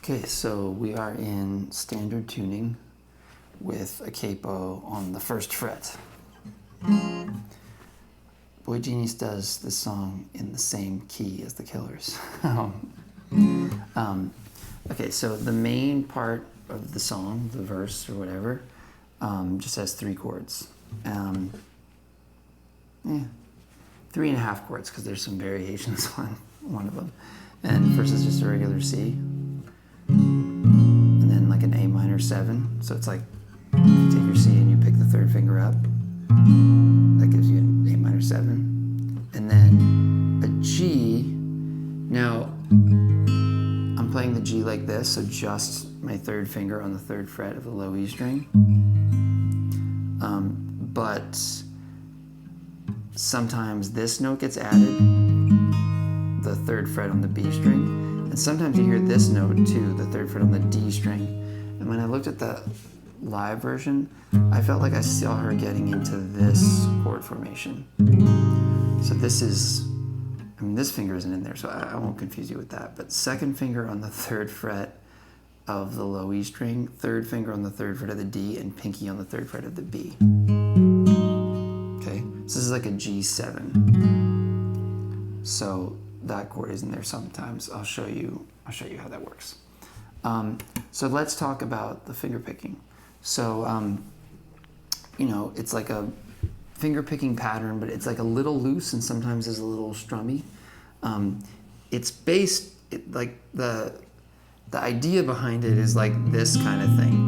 Okay, so we are in standard tuning with a capo on the first fret. Boygenius does this song in the same key as the Killers. Okay, so the main part of the song, the verse or whatever, just has 3 chords. 3.5 chords because there's some variations on one of them. And first is just a regular C, and then like an A minor 7. So it's like you take your C and you pick the 3rd finger up. That gives you an A minor 7. And then a G. Now, I'm playing the G like this, so just my 3rd finger on the 3rd fret of the low E string. But sometimes this note gets added, the 3rd fret on the B string. And sometimes you hear this note too, the 3rd fret on the D string. And when I looked at the live version, I felt like I saw her getting into this chord formation. So this is, I mean, this finger isn't in there, so I won't confuse you with that. But 2nd finger on the 3rd fret of the low E string, 3rd finger on the 3rd fret of the D, and pinky on the 3rd fret of the B. Okay, so this is like a G7. So that chord isn't there sometimes. I'll show you how that works. So let's talk about the finger picking. So it's like a finger picking pattern, but it's like a little loose and sometimes is a little strummy. It's based like the idea behind it is like this kind of thing.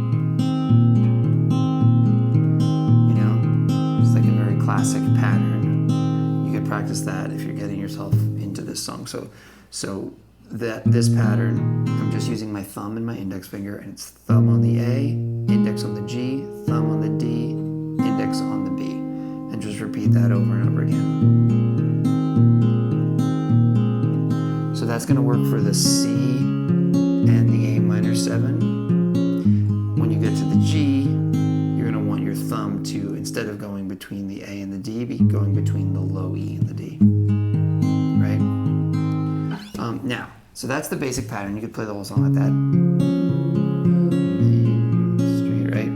It's like a very classic pattern. You could practice that if you're getting yourself into this song. So this pattern, I'm just using my thumb and my index finger, and it's thumb on the A, index on the G, thumb on the D, index on the B, and just repeat that over and over again. So that's going to work for the C and the A minor 7. When you get to the G, you're going to want your thumb to, instead of going between the A and the D, be going between the low E and the D. Right? Now, so that's the basic pattern. You could play the whole song like that. Straight, right?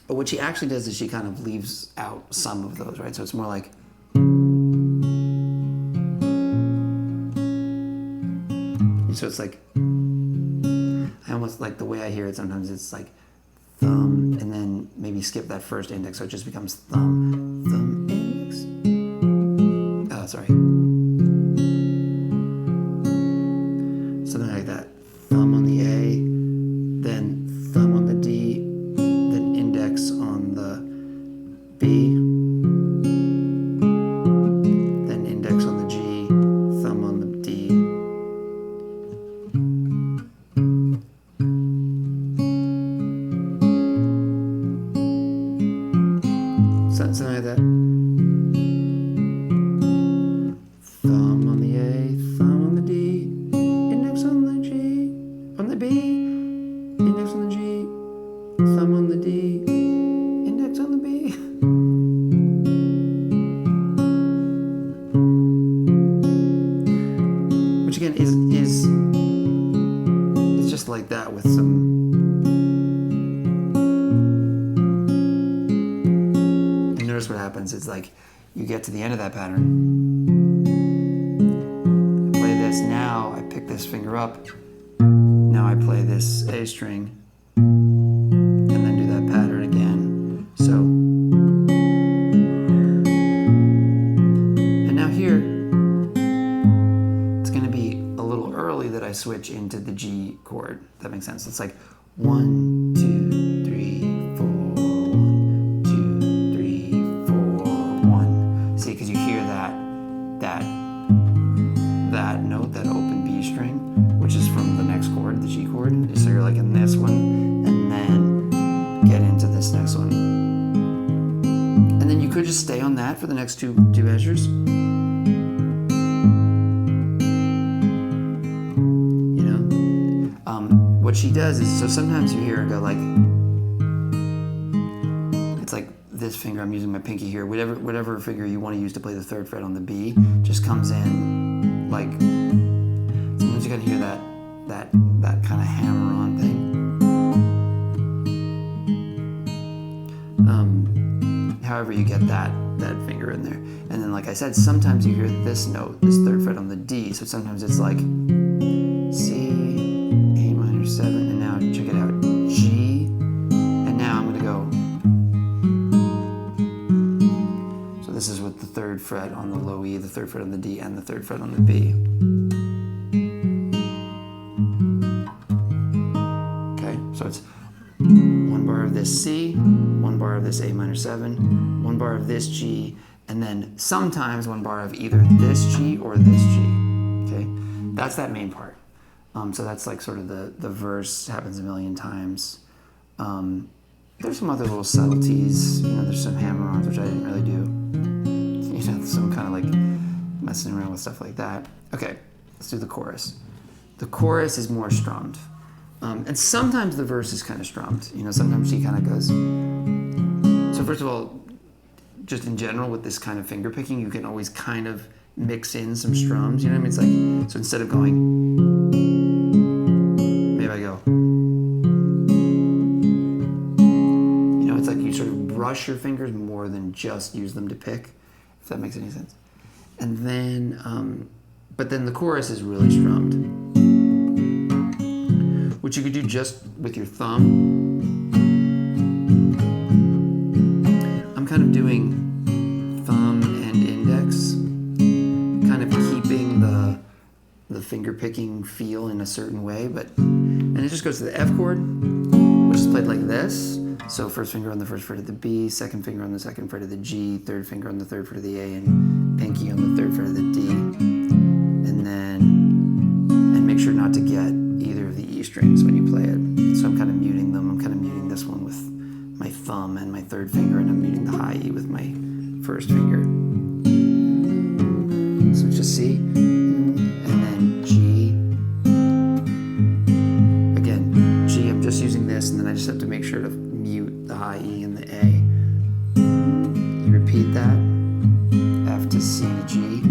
But what she actually does is she kind of leaves out some of those, right? So it's more like... So it's like... I almost like the way I hear it sometimes, it's like thumb, and then maybe skip that first index, so it just becomes thumb, thumb, index. Oh, sorry. Something like that. Thumb on the A, then thumb on the D, then index on the B, then index on the G, thumb on the D. Something like that. Thumb on the A, thumb on the D, index on the G, on the B, index on the G, thumb on the D, index on the B. Which again is just like that with some... Notice what happens. It's like you get to the end of that pattern. I play this now. I pick this finger up. Now I play this A string, and then do that pattern again. So, and now here, it's going to be a little early that I switch into the G chord. That makes sense. It's like 1, 2, 3, 4. Because you hear that note, that open B string, which is from the next chord, the G chord. So you're like in this one, and then get into this next one. And then you could just stay on that for the next two measures. What she does is, so sometimes you hear her go like, it's like this finger, I'm using my pinky here, whatever finger you want to use to play the 3rd fret on the B, just comes in like you kind of hear that kind of hammer-on thing. However you get that finger in there. And then, like I said, sometimes you hear this note, this third fret on the D. So sometimes it's like C, A minor 7, and now check it out, G, and now I'm going to go. So this is with the third fret on the low E, the third fret on the D, and the third fret on the B. Okay, so it's one bar of this C, one bar of this A minor 7, one bar of this G, and then sometimes one bar of either this G or this G. Okay, that's that main part. So that's like sort of the verse, happens a million times. There's some other little subtleties. There's some hammer-ons, which I didn't really do. Some kind of like messing around with stuff like that. Okay, let's do the chorus. The chorus is more strummed. And sometimes the verse is kind of strummed. Sometimes she kind of goes. So first of all, just in general with this kind of finger picking, you can always kind of mix in some strums. You know what I mean? It's like, so instead of going, maybe I go. It's like you sort of brush your fingers more than just use them to pick, if that makes any sense. And then, but then the chorus is really strummed, which you could do just with your thumb. I'm kind of doing thumb and index, kind of keeping the finger picking feel in a certain way, and it just goes to the F chord, which is played like this. So first finger on the first fret of the B, second finger on the second fret of the G, third finger on the third fret of the A, and pinky on the third fret of the D. And make sure not to get either of the E strings when you play it. So I'm kind of muting them. I'm kind of muting this one with my thumb and my third finger, and I'm muting the high E with my first finger. So it's just C, and then G. Again, G, I'm just using this, and then I just have to make sure to mute the high E and the A. You repeat that, F to C to G.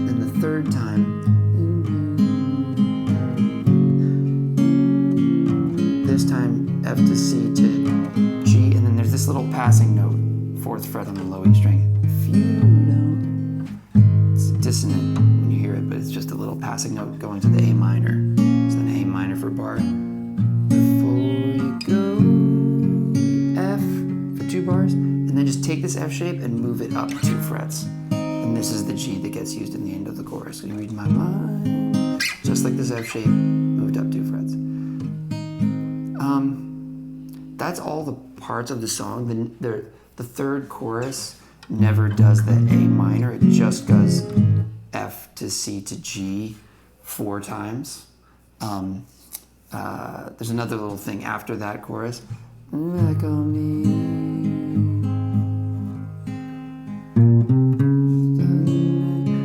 Then the third time, this time F to C to G, and then there's this little passing note, fourth fret on the low E string. If you don't, it's dissonant when you hear it, but it's just a little passing note going to the A minor. So then A minor for bar. Before you go, F for 2 bars, and then just take this F shape and move it up 2 frets. And this is the G that gets used in the end of the chorus. So you read my mind, just like this F shape, moved up 2 frets. That's all the parts of the song. The third chorus never does the A minor. It just goes F to C to G 4 times. There's another little thing after that chorus. Back on me.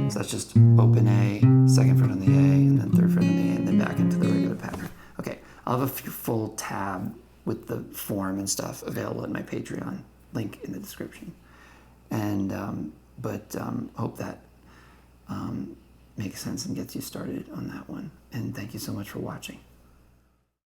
So that's just open A, second fret on the A, and then third fret on the A, and then back into the regular pattern. Okay, I'll have a full tab with the form and stuff available in my Patreon, link in the description. And hope that makes sense and gets you started on that one. And thank you so much for watching.